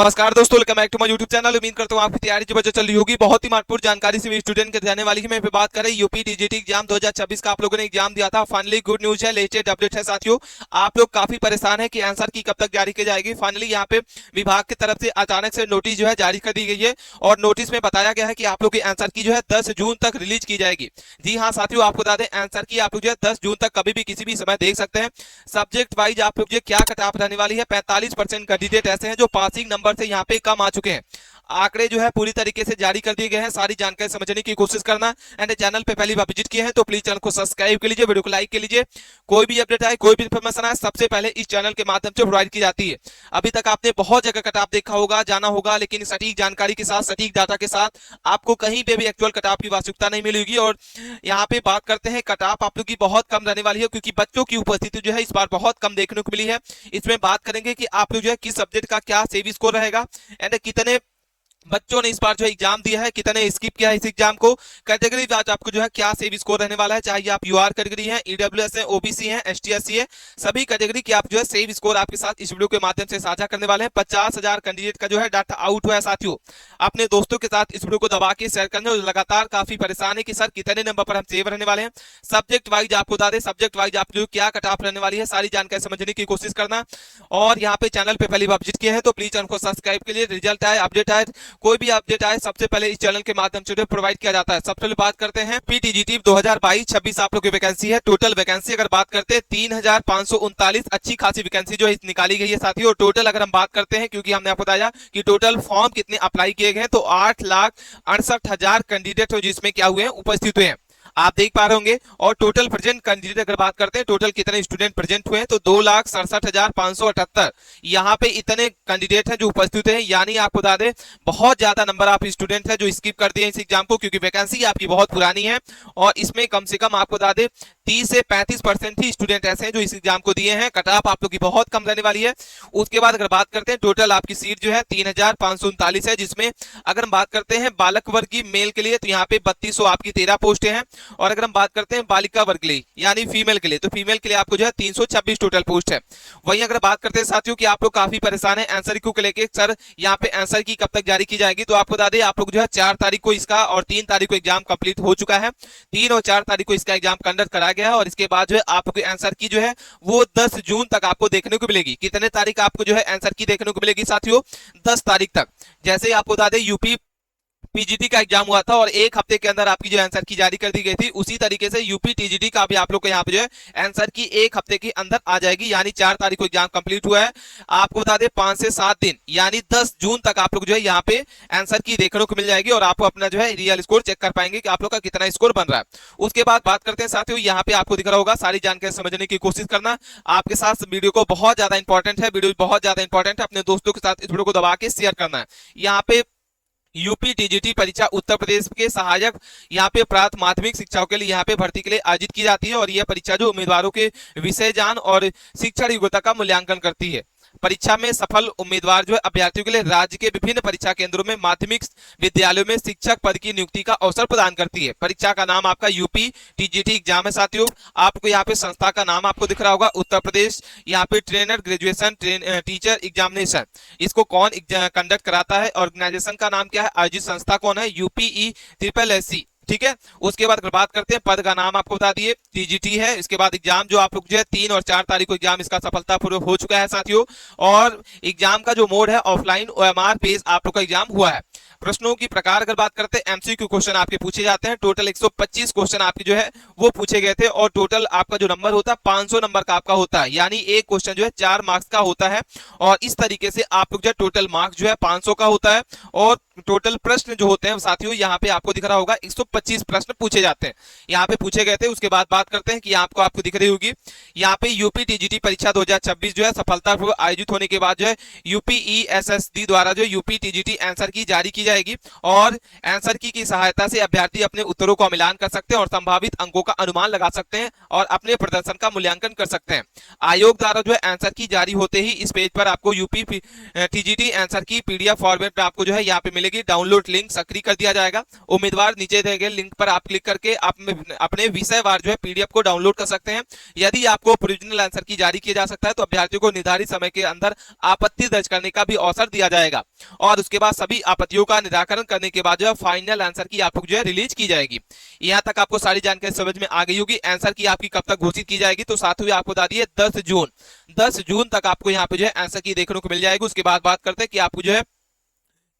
नमस्कार दोस्तों, welcome back to my YouTube channel. उम्मीद करता हूँ आपकी तैयारी जो बच्चों चल रही होगी। बहुत ही महत्वपूर्ण जानकारी से स्टूडेंट के जाने वाली है। मैं बात करें यूपी टीजीटी एग्जाम 2026 का आप लोगों ने एग्जाम दिया था। फाइनली गुड न्यूज है, लेटेस्ट अपडेट है साथियों। आप लोग काफी परेशान है कि आंसर की कब तक जारी की जाएगी। फाइनली यहाँ पे विभाग की तरफ से अचानक से नोटिस जो है जारी कर दी गई है और नोटिस में बताया गया है कि आप लोग की आंसर की जो है 10 जून तक रिलीज की जाएगी। जी हाँ साथियों, आपको बता दें आंसर की आप लोग जो है 10 जून तक कभी भी किसी भी समय देख सकते हैं। सब्जेक्ट वाइज आप लोग जो क्या कट ऑफ रहने वाली है, 45% कैंडिडेट ऐसे हैं जो पासिंग नंबर से यहाँ पे कम आ चुके हैं। आंकड़े जो है पूरी तरीके से जारी कर दिए गए हैं। सारी जानकारी समझने की कोशिश करना। एंड चैनल पे पहली बार विजिट किए हैं तो प्लीज चैनल को सब्सक्राइब कर लीजिए, वीडियो को लाइक कर लीजिए। कोई भी अपडेट आए, कोई भी इन्फॉर्मेशन आए, सबसे पहले इस चैनल के माध्यम से प्रोवाइड की जाती है। अभी तक आपने बहुत जगह कट ऑफ देखा होगा, जाना होगा, लेकिन सटीक जानकारी के साथ, सटीक डाटा के साथ आपको कहीं पे भी एक्चुअल कट ऑफ की आवश्यकता नहीं मिलेगी। और यहाँ पे बात करते हैं, कट ऑफ आप लोग की बहुत कम रहने वाली है क्योंकि बच्चों की उपस्थिति जो है इस बार बहुत कम देखने को मिली है। इसमें बात करेंगे कि आप लोग जो है किस सब्जेक्ट का क्या सेव स्कोर रहेगा एंड कितने बच्चों ने इस बार जो एग्जाम दिया है, कितने स्किप किया है इस एग्जाम को, कैटेगरी आज आपको जो है क्या सेव स्कोर रहने वाला है, चाहे आप यूआर कैटेगरी है, ईडब्ल्यूएस है, ओबीसी है, एसटीएससी है, सभी कैटेगरी की आप जो है सेव स्कोर आपके साथ इस वीडियो के माध्यम से साझा करने वाले हैं। 50,000 कैंडिडेट का जो है डाटा आउट हुआ है साथियों। अपने दोस्तों के साथ इस वीडियो को दबा के शेयर करने, और लगातार काफी परेशान है कि सर कितने नंबर पर हम सेव रहने वाले हैं। सब्जेक्ट वाइज आपको बता दें, सब्जेक्ट वाइज आप जो क्या कट ऑफ रहने वाली है, सारी जानकारी समझने की कोशिश करना। और यहाँ पे चैनल पे पहली बार विजिट किए हैं तो प्लीज चैनल को सब्सक्राइब के लिए। रिजल्ट आए, अपडेट आए, कोई भी अपडेट आए, सबसे पहले इस चैनल के माध्यम से प्रोवाइड किया जाता है। सबसे पहले बात करते हैं पीटीजीटी 2022-26 आप लोग की वैकेंसी है। टोटल वैकेंसी अगर बात करते हैं 3,539 अच्छी खासी वैकेंसी जो है निकाली गई है साथियों। और टोटल अगर हम बात करते हैं, क्योंकि हमने आपको बताया कि टोटल फॉर्म कितने अप्लाई किए गए हैं, तो 8,68,000 कैंडिडेट हो जिसमें क्या हुए हैं, उपस्थित हुए हैं, आप देख पा रहे होंगे। और टोटल प्रेजेंट कैंडिडेट अगर बात करते हैं, टोटल कितने स्टूडेंट प्रेजेंट हुए हैं, तो 2,67,578 यहाँ पे इतने कैंडिडेट हैं जो उपस्थित हैं। यानी आपको बता दें बहुत ज्यादा नंबर आप स्टूडेंट हैं जो स्किप कर दिए इस एग्जाम को, क्योंकि वैकेंसी आपकी बहुत पुरानी है और इसमें कम से कम आपको बता दें 30 से 35% ही स्टूडेंट ऐसे हैं जो इस एग्जाम को दिए हैं। कट ऑफ आप लोग की बहुत कम रहने वाली है। उसके बाद अगर बात करते हैं, टोटल आपकी सीट जो है 3,539 है, जिसमें अगर हम बात करते हैं बालक वर्ग की मेल के लिए तो यहाँ पे 3200 आपकी 13 पोस्टें हैं। और अगर हम बात करते हैं बालिका वर्ग के लिए यानी फीमेल के लिए, तो फीमेल के लिए आपको जो है 326 टोटल पोस्ट है। वहीं अगर बात करते हैं साथियों कि आप लोग काफी परेशान है आंसर क्यू को लेके, सर यहाँ पे आंसर की कब तक जारी की जाएगी, तो आपको बता दें आप लोग जो है 4 तारीख को इसका और 3 तारीख को एग्जाम कंप्लीट हो चुका है। 3 और 4 तारीख को इसका एग्जाम कंडक्ट करा गया है और इसके बाद जो है आपको आंसर की जो है वो 10 जून तक आपको देखने को मिलेगी। कितने तारीख आपको जो है आंसर की देखने को मिलेगी साथियों, 10 तारीख तक। जैसे आपको बता दें यूपी पीजीटी का एग्जाम हुआ था और एक हफ्ते के अंदर आपकी जो आंसर की जारी कर दी गई थी, उसी तरीके से यूपी टीजीटी का भी आप लोग को यहाँ पे जो है आंसर की एक हफ्ते के अंदर आ जाएगी। यानी 4 तारीख को एग्जाम कंप्लीट हुआ है, आपको बता दें 5 से 7 दिन यानी 10 जून तक आप लोग जो है यहाँ पे आंसर की देखने को मिल जाएगी और आपको अपना जो है रियल स्कोर चेक कर पाएंगे कि आप लोग का कितना स्कोर बन रहा है। उसके बाद बात करते हैं साथियों, यहाँ पे आपको दिख रहा होगा, सारी जानकारी समझने की कोशिश करना। आपके साथ वीडियो को बहुत ज्यादा इंपॉर्टेंट है, वीडियो बहुत ज्यादा इंपॉर्टेंट है, अपने दोस्तों के साथ इस वीडियो को दबा के शेयर करना है। यहाँ पे यूपी टीजीटी परीक्षा उत्तर प्रदेश के सहायक यहाँ पे प्राप्त माध्यमिक शिक्षाओं के लिए यहाँ पे भर्ती के लिए आयोजित की जाती है। और यह परीक्षा जो उम्मीदवारों के विषय ज्ञान और शिक्षण योग्यता का मूल्यांकन करती है। परीक्षा में सफल उम्मीदवार जो है अभ्यर्थियों के लिए राज्य के विभिन्न परीक्षा केंद्रों में माध्यमिक विद्यालयों में शिक्षक पद की नियुक्ति का अवसर प्रदान करती है। परीक्षा का नाम आपका यूपी टीजीटी एग्जाम है साथियों। आपको यहाँ पे संस्था का नाम आपको दिख रहा होगा, उत्तर प्रदेश यहाँ पे ट्रेनर ग्रेजुएशन टीचर एग्जामिनेशन। इसको कौन कंडक्ट कराता है, ऑर्गेनाइजेशन का नाम क्या है, आयोजित संस्था कौन है, यूपीई ट्रिपल एससी, ठीक है। उसके बाद अगर बात करते हैं पद का नाम आपको बता दिए टीजीटी है। इसके बाद एग्जाम जो आप लोग जो है 3 और 4 तारीख को एग्जाम इसका सफलतापूर्वक हो चुका है साथियों। और एग्जाम का जो मोड है ऑफलाइन ओएमआर पेज आप लोग का एग्जाम हुआ है। प्रश्नों की प्रकार अगर बात करते हैं, एमसीक्यू क्वेश्चन आपके पूछे जाते हैं। टोटल 125 क्वेश्चन आपके जो है वो पूछे गए थे और टोटल आपका जो नंबर होता है 500 नंबर का आपका होता है। यानी एक क्वेश्चन जो है 4 मार्क्स का होता है और इस तरीके से आप लोग जो है टोटल मार्क्स जो है 500 का होता है। और टोटल प्रश्न जो होते हैं साथियों, यहाँ पे आपको दिख रहा होगा 125 प्रश्न पूछे जाते हैं, यहाँ पे पूछे गए थे। उसके बाद बात करते हैं कि आपको दिख रही होगी यहाँ पे यूपी टीजीटी परीक्षा 2026 जो है सफलतापूर्वक आयोजित होने के बाद जो है यूपीईएसएसडी द्वारा जो यूपी टीजीटी आंसर की जारी की जाएगी। और आंसर की सहायता से अभ्यर्थी अपने उत्तरों का मिलान कर सकते हैं और संभावित अंकों का अनुमान लगा सकते हैं और अपने प्रदर्शन का मूल्यांकन कर सकते हैं। आयोग द्वारा जो है आंसर की जारी होते ही इस पेज पर आपको यूपी टीजीटी आंसर की पीडीएफ फॉर्मेट आपको जो है यहाँ पे मिलेगी। डाउनलोड लिंक सक्रिय कर दिया जाएगा। उम्मीदवार नीचे दिए गए लिंक पर आप क्लिक करके आप अपने विषयवार जो है पीडीएफ को डाउनलोड कर सकते हैं। यदि आपको प्रोविजनल आंसर की जारी किया जा सकता है तो अभ्यर्थियों को निर्धारित समय के अंदर आपत्ति दर्ज करने का भी अवसर दिया जाएगा। और उसके बाद सभी आपत्तियों का निराकरण करने के बाद जो है फाइनल आंसर की आपको जो है रिलीज की जाएगी। यहाँ तक आपको सारी जानकारी समझ में आ गई होगी। आंसर की आपकी कब तक घोषित की जाएगी, तो साथ ही आपको बता दिए 10 जून तक आपको यहाँ पे जो है आंसर की देखने को मिल जाएगी। उसके बाद बात करते हैं कि आपको जो है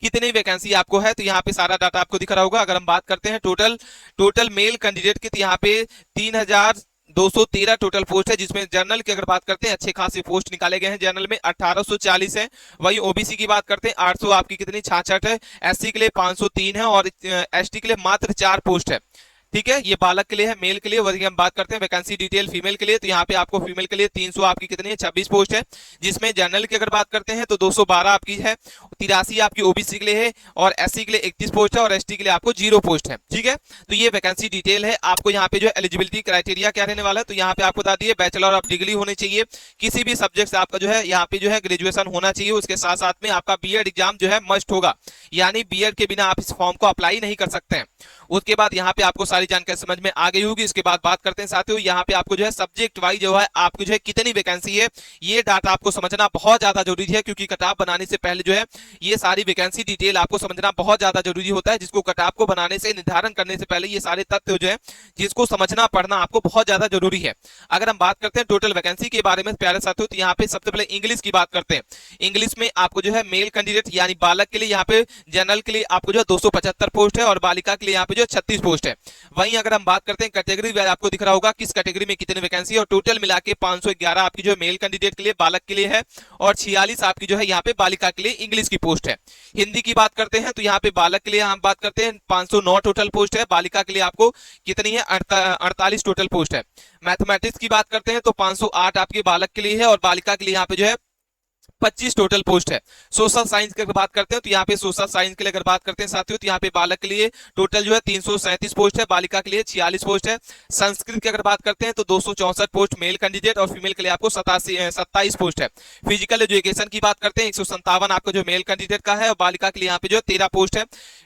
कितनी वैकेंसी आपको है, तो यहाँ पे सारा डाटा आपको दिख रहा होगा। अगर हम बात करते हैं टोटल मेल कैंडिडेट की, तो यहाँ पे 3213 टोटल पोस्ट है, जिसमें जनरल की अगर बात करते हैं अच्छे खासे पोस्ट निकाले गए हैं। जनरल में 1840 है। वही ओबीसी की बात करते हैं 800 आपकी कितनी 66 है। एससी के लिए 503 है और एसटी के लिए मात्र 4 पोस्ट है। ठीक है, ये बालक के लिए है। मेल के लिए वही हम बात करते हैं वैकेंसी डिटेल फीमेल के लिए, तो यहाँ पे आपको फीमेल के लिए 300 आपकी कितनी है 26 पोस्ट है, जिसमें जनरल की अगर बात करते हैं तो 212 आपकी है। 83 आपकी ओबीसी के लिए है और एससी के लिए 31 पोस्ट है और एसटी के लिए आपको 0 पोस्ट है। ठीक है, तो ये वैकेंसी डिटेल है। आपको यहाँ पे जो एलिजिबिलिटी क्राइटेरिया क्या रहने वाला है, तो यहाँ पे आपको बता दिए बैचलर ऑफ डिग्री होनी चाहिए, किसी भी सब्जेक्ट से आपका जो है यहाँ पे जो है ग्रेजुएशन होना चाहिए। उसके साथ साथ में आपका बीएड एग्जाम जो है मस्ट होगा, यानी बीएड के बिना आप इस फॉर्म को अप्लाई नहीं कर सकते हैं। उसके बाद यहाँ पे आपको सारी जानकारी समझ में आ गई होगी। इसके बाद बात करते हैं साथियों, यहाँ पे आपको जो है सब्जेक्ट वाइज जो है आपको जो है कितनी वैकेंसी है, ये डाटा आपको समझना बहुत ज्यादा जरूरी है, क्योंकि कटाप बनाने से पहले जो है ये सारी वैकेंसी डिटेल आपको समझना बहुत ज्यादा जरूरी होता है। जिसको कटाप को बनाने से निर्धारण करने से पहले ये सारे तथ्य जो है जिसको समझना पढ़ना आपको बहुत ज्यादा जरूरी है। अगर हम बात करते हैं टोटल वैकेंसी के बारे में प्यारे साथियों, तो यहाँ पे सबसे पहले इंग्लिश की बात करते हैं। इंग्लिश में आपको जो है मेल कैंडिडेट यानी बालक के लिए यहाँ पे जनरल के लिए आपको जो है 275 पोस्ट है और बालिका के लिए यहाँ पे जो 36 पोस्ट है। वहीं अगर हम बात करते हैं कैटेगरी वाइज, आपको दिख रहा होगा किस कैटेगरी में कितनी वैकेंसी है, और टोटल मिला के 511 आपकी जो मेल कैंडिडेट के लिए बालक के लिए है और 46 आपकी जो है यहाँ पे बालिका के लिए इंग्लिश की पोस्ट है। हिंदी की बात करते हैं तो यहाँ पे बालक के लिए हम बात करते हैं 509 टोटल पोस्ट है, बालिका के लिए आपको कितनी है 48 टोटल पोस्ट है। मैथमेटिक्स की बात करते हैं तो 508 आपके बालक के लिए है और बालिका के लिए यहाँ पे जो है 25 टोटल पोस्ट है। सोशल साइंस की अगर बात करते हैं तो यहाँ पे सोशल साइंस के लिए अगर बात करते हैं साथियों, तो यहाँ पे बालक के लिए टोटल जो है 337 पोस्ट है, बालिका के लिए 46 पोस्ट है। संस्कृत की अगर बात करते हैं तो 264 पोस्ट मेल कैंडिडेट और फीमेल के लिए आपको 27 पोस्ट है। फिजिकल एजुकेशन की बात करते हैं 157 आपको जो मेल कैंडिडेट का है और बालिका के लिए यहाँ पे जो 13 पोस्ट है।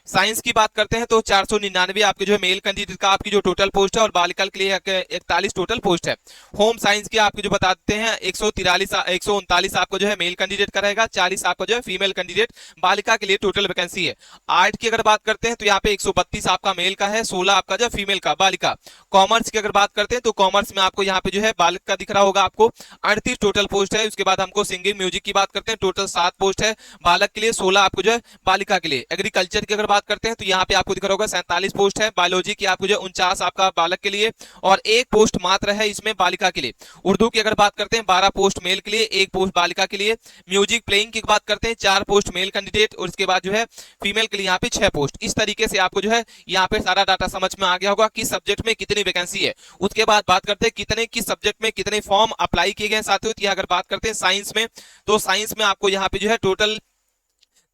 साइंस की बात करते हैं तो 499 आपके जो मेल कैंडिडेट का आपकी जो टोटल पोस्ट है और बालिका के लिए 41 टोटल पोस्ट है। होम साइंस की आपको जो बताते हैं 139 आपको जो है मेल कैंडिडेट का रहेगा, 40 आपका जो है फीमेल कैंडिडेट बालिका के लिए टोटल वैकेंसी है। आर्ट की अगर बात करते हैं तो यहाँ पे 132 आपका मेल का है, 16 आपका जो फीमेल का बालिका। कॉमर्स की अगर बात करते हैं तो कॉमर्स में आपको यहाँ पे जो है बालक का दिख रहा होगा आपको 38 टोटल पोस्ट है। उसके बाद हमको सिंगिंग म्यूजिक की बात करते हैं, टोटल 7 पोस्ट है बालक के लिए, 16 आपको जो है बालिका के लिए। एग्रीकल्चर की अगर बात करते हैं तो यहाँ पे आपको दिख रहा होगा 47 पोस्ट है। बायोलॉजी की आपको जो 49 आपका बालक के लिए और 1 पोस्ट मात्र है इसमें बालिका के लिए। उर्दू की अगर बात करते हैं 12 पोस्ट मेल के लिए, 1 पोस्ट बालिका के लिए। म्यूजिक प्लेइंग की बात करते हैं 4 पोस्ट मेल कैंडिडेट और उसके बाद जो है फीमेल के लिए यहाँ पे 6 पोस्ट। इस तरीके से आपको जो है यहाँ पे सारा डाटा समझ में आ गया होगा किस सब्जेक्ट में कितनी वैकेंसी है। उसके बाद बात करते हैं कितने किस सब्जेक्ट में कितने फॉर्म अप्लाई किए गए साथियों। तो अगर बात करते हैं साइंस में, तो साइंस में आपको यहाँ पे जो है टोटल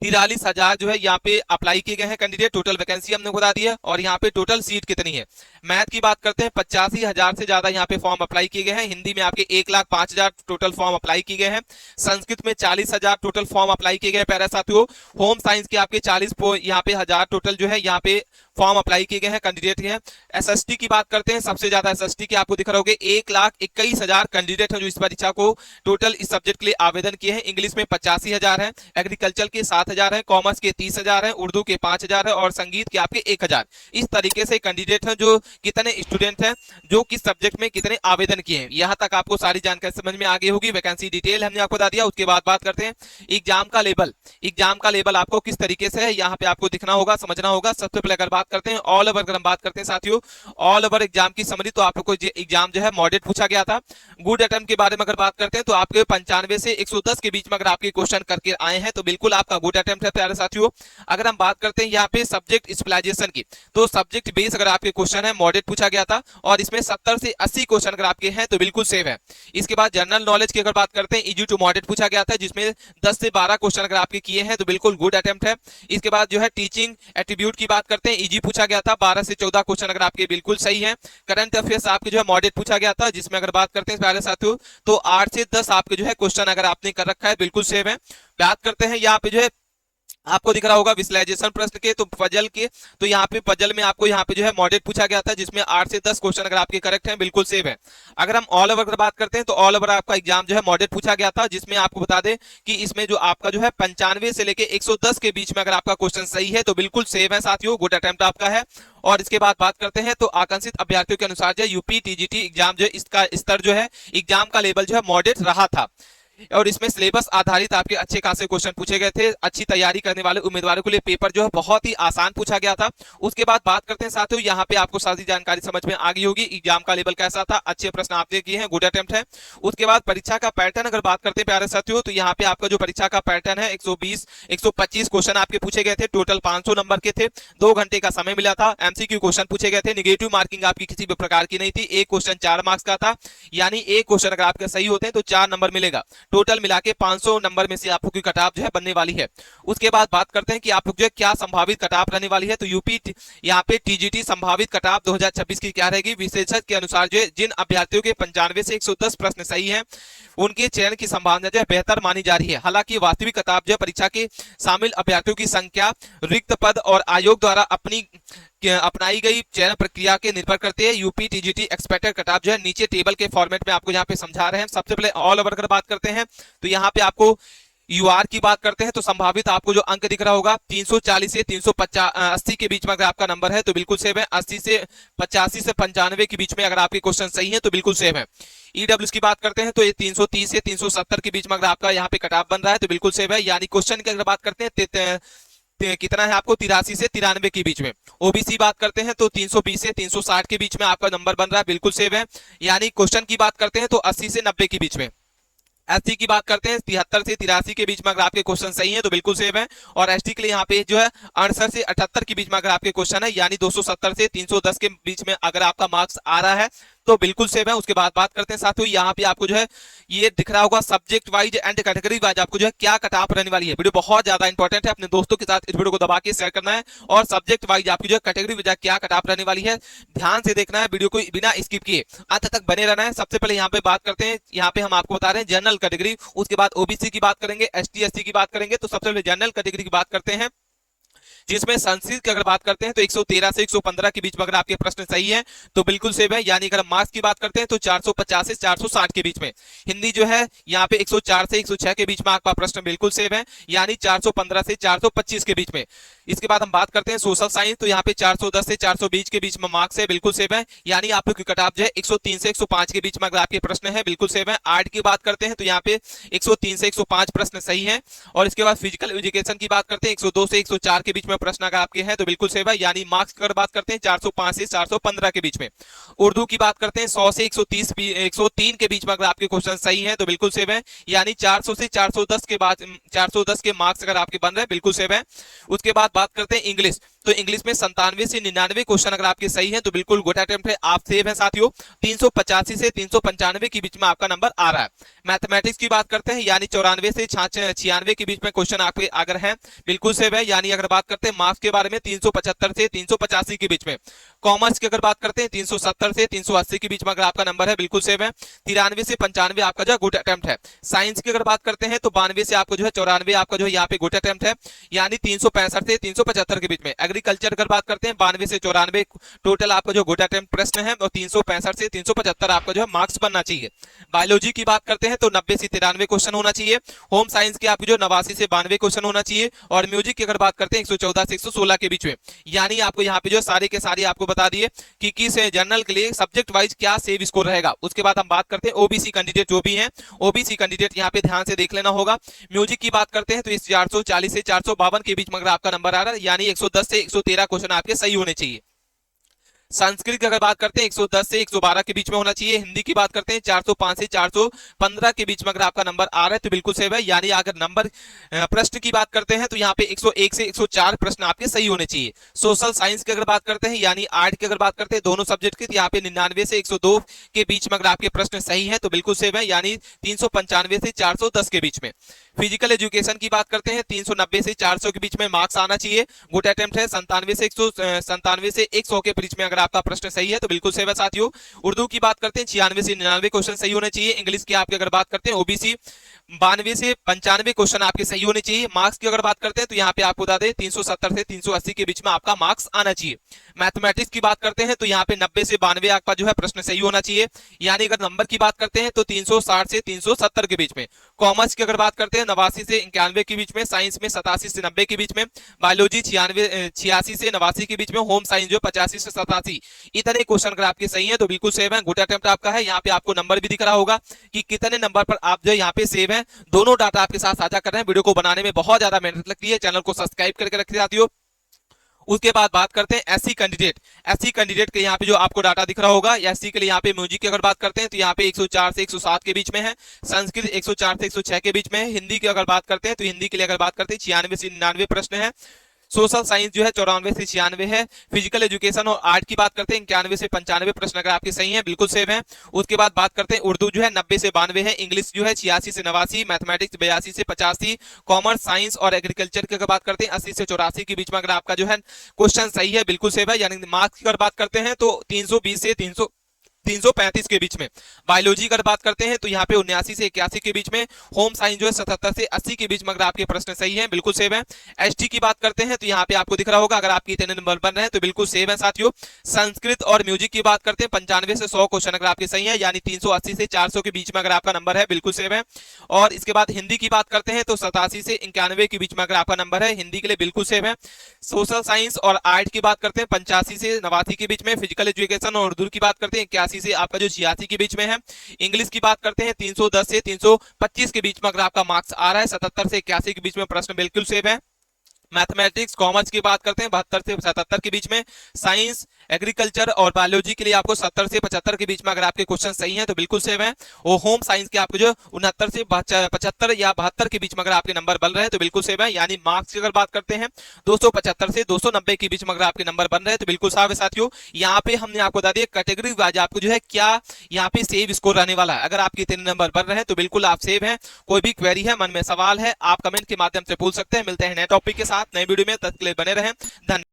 43,000 जो है यहाँ पे अप्लाई किए गए हैं कैंडिडेट, टोटल वैकेंसी हमने बता दी है। और यहाँ पे टोटल सीट कितनी है। मैथ की बात करते हैं 85,000 से ज्यादा यहाँ पे फॉर्म अप्लाई किए गए हैं। हिंदी में आपके 1,05,000 टोटल फॉर्म अप्लाई किए गए हैं। संस्कृत में 40,000 टोटल फॉर्म अप्लाई किए गए पैरा साथियों। होम साइंस के आपके 40 यहाँ पे 1000 टोटल जो है यहाँ पे फॉर्म अप्लाई किए गए हैं कैंडिडेट हैं। एसएसटी की बात करते हैं, सबसे ज्यादा एसएसटी के आपको दिख रहा होगा 1,21,000 कैंडिडेट है जो इस परीक्षा को टोटल इस सब्जेक्ट के लिए आवेदन किए हैं। इंग्लिश में 85,000 है, एग्रीकल्चर के 7,000 है, कॉमर्स के 30,000 है, उर्दू के 5,000 है और संगीत के आपके 1,000। इस तरीके से कैंडिडेट हैं जो कितने स्टूडेंट हैं जो किस सब्जेक्ट में कितने आवेदन किए हैं। यहां तक आपको सारी जानकारी समझ में आ गई होगी। वैकेंसी डिटेल हमने आपको बता दिया। उसके बाद बात करते हैं एग्जाम का लेवल। एग्जाम का लेवल आपको किस तरीके से है यहाँ पे आपको दिखना होगा, समझना होगा। सबसे पहले अगर बात करते हैं ऑल ओवर, अगर हम बात करते हैं साथियों ऑल ओवर एग्जाम की समरी, तो आप लोग को एग्जाम जो है मॉडरेट पूछा गया था। गुड अटेम्प्ट के बारे में अगर बात करते हैं तो आपके 95 से 110 के बीच में अगर आपके क्वेश्चन करके आए हैं तो बिल्कुल आपका गुड अटेम्प्ट है प्यारे साथियों। अगर हम बात करते हैं यहाँ पे सब्जेक्ट स्पेशलाइजेशन की, तो सब्जेक्ट बेस अगर आपके क्वेश्चन है मॉडरेट पूछा गया था और इसमें 70 से 80 क्वेश्चन अगर आपके हैं तो बिल्कुल सेव है। इसके बाद जनरल नॉलेज की अगर बात करते हैं इजी टू मॉडरेट पूछा गया था, जिसमें 10 से 12 क्वेश्चन अगर आपके किए हैं तो बिल्कुल गुड अटेम्प्ट है। इसके बाद जो है टीचिंग एट्रीब्यूट की बात करते हैं, इजी पूछा गया था, 12 से 14 क्वेश्चन अगर आपके बिल्कुल सही है। करंट अफेयर्स आपके जो है मॉडरेट पूछा गया था, जिसमें अगर बात करते हैं प्यारे साथियों तो 8 से 10 आपके जो है क्वेश्चन अगर आपने कर रखा है बिल्कुल सेव है। बात करते हैं यहाँ पे जो है आपको दिख रहा होगा विजुअलाइजेशन प्रश्न के, तो पजल के, तो यहाँ पे पजल में आपको यहाँ पे जो है मॉडरेट पूछा गया था, जिसमें 8 से 10 क्वेश्चन अगर आपके करेक्ट हैं बिल्कुल सेव है। अगर हम ऑल ओवर की बात करते हैं तो ऑल ओवर आपका एग्जाम जो है मॉडरेट पूछा गया था, जिसमें आपको बता दें कि इसमें जो आपका जो है 95 से लेके 110 के बीच में अगर आपका क्वेश्चन सही है तो बिल्कुल सेव है साथियों, गुड अटेम्प्ट आपका है। और इसके बाद बात करते हैं तो आकांक्षित अभ्यर्थियों के अनुसार जो यूपी टीजीटी एग्जाम जो है इसका स्तर जो है एग्जाम का लेवल जो है मॉडरेट रहा था, और इसमें सिलेबस आधारित आपके अच्छे खासे क्वेश्चन पूछे गए थे। अच्छी तैयारी करने वाले उम्मीदवारों के लिए पेपर जो है बहुत ही आसान पूछा गया था। उसके बाद बात करते हैं साथियों, यहाँ पे आपको सारी जानकारी समझ में आ गई होगी, एग्जाम का लेवल कैसा था, अच्छे प्रश्न आपने किए हैं, गुड अटेम्प्ट है। उसके बाद परीक्षा का पैटर्न अगर बात करते हैं प्यारे साथियों, तो यहाँ पे आपका जो परीक्षा का पैटर्न है 120 125 क्वेश्चन आपके पूछे गए थे, टोटल 500 नंबर के थे, 2 घंटे का समय मिला था। एमसीक्यू क्वेश्चन पूछे गए थे, निगेटिव मार्किंग आपकी किसी भी प्रकार की नहीं थी, एक क्वेश्चन 4 मार्क्स का था, यानी एक क्वेश्चन अगर आपके सही होते हैं तो 4 नंबर मिलेगा। टोटल मिला के 500 नंबर में से आपको की कट ऑफ जो है बनने वाली है। उसके बाद बात करते हैं कि आप लोग जो है क्या संभावित कट ऑफ रहने वाली है, तो यूपी यहाँ पे टीजीटी संभावित कट ऑफ 2026 की क्या रहेगी, विशेषज्ञ के अनुसार जो है जिन अभ्यर्थियों के 95 से 110 प्रश्न सही हैं उनके चयन की संभावना जो है बेहतर मानी जा रही है। हालांकि वास्तविक कट ऑफ जो है परीक्षा के शामिल अभ्यर्थियों की संख्या, रिक्त पद और आयोग द्वारा अपनाई गई चयन प्रक्रिया के निर्भर करते हैं। UP TGT expected cut off जो है नीचे टेबल के फॉर्मेट में आपको यहाँ पे समझा रहे हैं। सबसे पहले ऑल ओवर की बात करते हैं तो यहाँ पे आपको यूआर की बात करते हैं तो संभावित आपको जो अंक दिख रहा होगा 340 से 380 के बीच में अगर आपका नंबर है तो बिल्कुल सेव है। 80 से 85 से 95 के बीच में अगर आपके क्वेश्चन सही है तो बिल्कुल सेव है। ईडब्ल्यूएस की बात करते हैं तो ये 330 से 370 के बीच में अगर आपका यहाँ पे कट ऑफ बन रहा है तो बिल्कुल सेव है। यानी क्वेश्चन की अगर बात करते हैं कितना है आपको 83 से 93 के बीच में। ओबीसी बात करते हैं तो 320 से 360 के बीच में आपका नंबर बन रहा है, बिल्कुल सेव है। यानी क्वेश्चन की बात करते हैं तो 80 से 90 के बीच में। एसटी की बात करते हैं 73 से 83 के बीच में अगर आपके क्वेश्चन सही है तो बिल्कुल सेव है। और एसटी के लिए यहाँ पे जो है 68 से 78 के बीच में अगर आपके क्वेश्चन है, यानी 270 से 310 के बीच में अगर आपका मार्क्स आ रहा है तो बिल्कुल सेव है। उसके बाद बात करते हैं साथियों, यहाँ पे आपको जो है ये दिख रहा होगा subject wise and category wise आपको जो है क्या कट ऑफ रहने वाली है। वीडियो बहुत ज्यादा इंपॉर्टेंट है, अपने दोस्तों के साथ इस वीडियो को दबा के शेयर करना है। और सब्जेक्ट वाइज आपकी जो है कैटेगरी वाइज क्या कट ऑफ रहने वाली है ध्यान से देखना है, वीडियो को बिना स्किप किए अंत तक बने रहना है। सबसे पहले यहाँ पे बात करते हैं, यहाँ पे हम आपको बता रहे हैं जनरल कैटेगरी, उसके बाद ओबीसी की बात करेंगे, एसटी एससी की बात करेंगे। तो सबसे पहले जनरल कैटेगरी की बात करते हैं, जिसमें संस्कृत की अगर बात करते हैं तो 113 से 115 के बीच में अगर आपके प्रश्न सही है तो बिल्कुल सेव है। यानी अगर मार्क्स की बात करते हैं तो 450 से 460 के बीच में। हिंदी जो है यहाँ पे 104 से 106 के बीच में आपका प्रश्न बिल्कुल सेव है, यानी 415 से 425 के बीच में। इसके बाद हम बात करते हैं सोशल साइंस, तो यहाँ पे 410 से 420 के बीच में मार्क्स है, बिल्कुल सेव है। यानी आप लोग की कट ऑफ जो है 103 से 105 के बीच में अगर आपके प्रश्न है बिल्कुल सेव है। आर्ट की बात करते हैं तो यहाँ पे 103 से 105 प्रश्न सही है। और इसके बाद फिजिकल एजुकेशन की बात करते हैं 102 से 104 के बीच में प्रश्न अगर आपके हैं तो बिल्कुल सेव है। यानी मार्क्स की अगर बात करते हैं 405 से 415 के बीच में। उर्दू की बात करते हैं 100 से 103 के बीच में अगर आपके क्वेश्चन सही है तो बिल्कुल सेव है। यानी 400 से 410 के बाद 410 के मार्क्स अगर आपके बन रहे हैं बिल्कुल सेव है। उसके बाद बात करते हैं इंग्लिश, तो इंग्लिश में 97 से 99 क्वेश्चन अगर आपके सही है तो बिल्कुल गुड अटेम्प्ट है, आप सेव है साथियों। 385 से 395 के बीच में आपका नंबर आ रहा है। मैथमेटिक्स की बात करते हैं, यानी 94 से 96 के बीच में क्वेश्चन आपके अगर हैं बिल्कुल सेव है। यानी अगर बात करते हैं मार्क्स के बारे में 375 से 385 के बीच में। कॉमर्स की अगर बात करते हैं 370 से 380 के बीच में अगर आपका नंबर है बिल्कुल सेव है। 93 से 95 आपका जो गुड अटेम्प्ट है। साइंस की अगर बात करते हैं तो 92 से आपको जो है 94 आपका जो है यहाँ पे गुड अटेम्प्ट है, यानी 365 से 375 के बीच में। एग्रीकल्चर अगर बात करते हैं 92 से 94 टोटल आपका जो गुड अटेम्प्ट प्रश्न है, और 365 से 375 आपका जो है मार्क्स बनना चाहिए। बायोलॉजी की बात करते हैं तो 90 से 93 क्वेश्चन होना चाहिए। होम साइंस के आपकी जो 89 से 92 क्वेश्चन होना चाहिए। और म्यूजिक की अगर बात करते हैं 114 से 116 के बीच में। यानी आपको यहाँ पे जो सारे के सारे आपको बता दिए कि किस जनरल के लिए सब्जेक्ट वाइज क्या सेव स्कोर रहेगा। उसके बाद हम बात करते हैं ओबीसी कैंडिडेट जो भी हैं, ओबीसी कैंडिडेट यहाँ पे ध्यान से देख लेना होगा। म्यूजिक की बात करते हैं तो इस 440 से 452 के बीच में अगर आपका नंबर आ रहा है, यानी 110 से 113 क्वेश्चन आपके सही होने चाहिए। संस्कृत की अगर बात करते हैं 110 से 112 के बीच में होना चाहिए। हिंदी की बात करते हैं 405 से 415 के बीच में अगर आपका नंबर आ रहा है तो बिल्कुल सेव है। यानी अगर नंबर प्रश्न की बात करते हैं तो यहाँ पे 101 से 104 प्रश्न आपके सही होने चाहिए। सोशल साइंस की अगर बात करते हैं, यानी आर्ट की अगर बात करते हैं दोनों सब्जेक्ट की, तो यहाँ पे 99 से 102 के बीच में अगर आपके प्रश्न सही है तो बिल्कुल सेव है। यानी 395 से 410 के बीच में। फिजिकल एजुकेशन की बात करते हैं 390 से 400 के बीच में मार्क्स आना चाहिए, गुड अटेम्प्ट है। 97 से 100 के बीच में अगर आपका प्रश्न सही है तो बिल्कुल सेव है साथियों। उर्दू की बात करते हैं 96 से 99 क्वेश्चन सही होने चाहिए। इंग्लिश की आपकी अगर बात करते हैं ओबीसी 92 से 95 क्वेश्चन आपके सही होने चाहिए। मार्क्स की अगर बात करते हैं तो यहाँ पे आपको बता दें 370 से 380 के बीच में आपका मार्क्स आना चाहिए। मैथमेटिक्स की बात करते हैं तो यहाँ पे 90 से 92 आपका जो है प्रश्न सही होना चाहिए, यानी अगर नंबर की बात करते हैं तो 360 से 370 के बीच में। कॉमर्स की अगर बात करते हैं 89 से 91 के बीच में, साइंस में 87 से 90 के बीच में, बायोलॉजी 86 से 89 के बीच में, होम साइंस जो 85 से 87, इतने क्वेश्चन अगर आपके सही है तो बिल्कुल सेव है। गुड अटेम्प्ट आपका है। यहाँ पे आपको नंबर भी दिख रहा होगा कि कितने नंबर पर आप जो यहाँ पे सेव है। दोनों डाटा आपके साथ साझा कर रहे हैं। वीडियो को बनाने में बहुत ज्यादा मेहनत लगती है, चैनल को सब्सक्राइब करके रखते साथियों। उसके बाद बात करते हैं एससी कैंडिडेट। एससी कैंडिडेट के यहाँ पे जो आपको डाटा दिख रहा होगा, एससी के लिए यहाँ पे म्यूजिक की अगर बात करते हैं तो यहाँ पे 104 से 107 के बीच में है, संस्कृत 104 से 106 के बीच में है, हिंदी की अगर बात करते हैं तो हिंदी के लिए अगर बात करते हैं 96 से 99 प्रश्न है, सोशल साइंस जो है 94 से 96 है, फिजिकल एजुकेशन और आर्ट की बात करते हैं 91 से 95 प्रश्न अगर आपके सही हैं बिल्कुल सेव है। उसके बाद बात करते हैं उर्दू जो है 90 से 92 है, इंग्लिश जो है 86 से 89, मैथमेटिक्स 82 से 85, कॉमर्स साइंस और एग्रीकल्चर की अगर बात करते हैं 80 से 84 के बीच में अगर आपका जो है क्वेश्चन सही है बिल्कुल सेव है। यानी मार्क्स की अगर बात करते हैं तो 320 से 335 के बीच में। बायोलॉजी की बात करते हैं तो यहाँ पे 79 से 81 के बीच में, होम साइंस जो है 77 से 80 के बीच में अगर आपके प्रश्न सही हैं बिल्कुल सेव है। एसटी की बात करते हैं तो यहाँ पे आपको दिख रहा होगा अगर आपके इतने नंबर बन रहे हैं तो बिल्कुल सेव है साथियों। संस्कृत और म्यूजिक की बात करते हैं 95 से 100 क्वेश्चन अगर आपके सही है, यानी 380 से 400 के बीच में अगर आपका नंबर है बिल्कुल सेव है। और इसके बाद हिंदी की बात करते हैं तो 87 से 91 के बीच में अगर आपका नंबर है, हिंदी के लिए बिल्कुल सेव है। सोशल साइंस और आर्ट की बात करते हैं 85 से 89 के बीच में, फिजिकल एजुकेशन और उर्दू की बात करते हैं 81 से आपका जो 86 के बीच में है। इंग्लिश की बात करते हैं 310 से 325 के बीच में अगर आपका मार्क्स आ रहा है, 77 से 81 के बीच में प्रश्न बिल्कुल सेव है। मैथमेटिक्स कॉमर्स की बात करते हैं 72 से 77 के बीच में, साइंस एग्रीकल्चर और बायोलॉजी के लिए आपको 70 से 75 के बीच में अगर आपके क्वेश्चन सही हैं तो बिल्कुल सेव है। और होम साइंस के आपको जो 69 से 75 या 72 के बीच में अगर आपके नंबर बन रहे हैं तो बिल्कुल सेव है। यानी मार्क्स की अगर बात करते हैं 275 से 290 के बीच में अगर आपके नंबर बन रहे हैं तो बिल्कुल साफ है साथियों। यहाँ पे हमने आपको बता दिया कैटेगरी वाइज आपको जो है क्या यहाँ पे सेव स्कोर रहने वाला है। अगर आपके 3 नंबर बन रहे हैं तो बिल्कुल आप सेव हैं। कोई भी क्वेरी है, मन में सवाल है, आप कमेंट के माध्यम से पूछ सकते हैं। मिलते हैं नए टॉपिक के साथ नए वीडियो में, तब तक के लिए बने रहें। धन्यवाद।